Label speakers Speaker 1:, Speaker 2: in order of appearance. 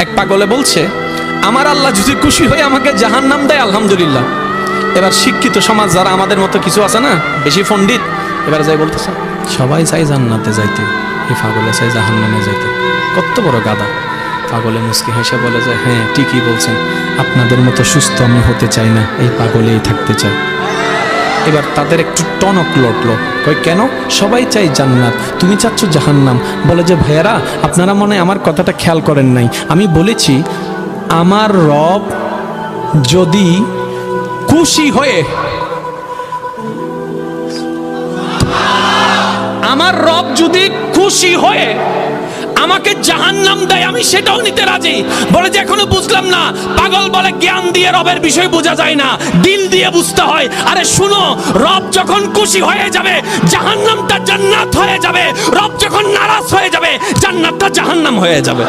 Speaker 1: এক পাগলে বলছে, আমার আল্লাহ যদি খুশি হয়ে আমাকে জাহান্নাম দেয় আলহামদুলিল্লাহ। এবার শিক্ষিত সমাজ যারা আমাদের মতো কিছু আছে না, বেশি পণ্ডিত, এবার যাই বলতেছে সবাই চাই জান্নাতে যাইতে, এই পাগলে চাই জাহান্নামে যাইতে। কত বড় গাদা। পাগলে মুস্কি হেসে বলে যে, হ্যাঁ ঠিকই বলছেন, আপনাদের মতো সুস্থ আমি হতে চাই না, এই পাগলেই থাকতে চাই। এবার তাদের একটু টনক লটলো, কই কেন? সবাই চাই জান্নাত, তুমি চাচ্ছ জাহান্নাম। বলে যে, ভাইয়ারা আপনারা মনে হয় আমার কথাটা খেয়াল করেন নাই, আমি বলেছি আমার রব যদি খুশি হয়ে, আমার রব যদি খুশি হয়ে আমাকে জাহান্নাম দেয় আমি সেটাও নিতে রাজি। বলে যে এখনো বুঝলাম না। পাগল বলে জ্ঞান দিয়ে রবের বিষয় বোঝা যায় না, দিল দিয়ে বুঝতে হয়। আরে শুনো, রব যখন খুশি হয়ে যাবে জাহান্নামটা জান্নাত হয়ে যাবে, রব যখন নারাজ হয়ে যাবে জান্নাতটা জাহান্নাম হয়ে যাবে।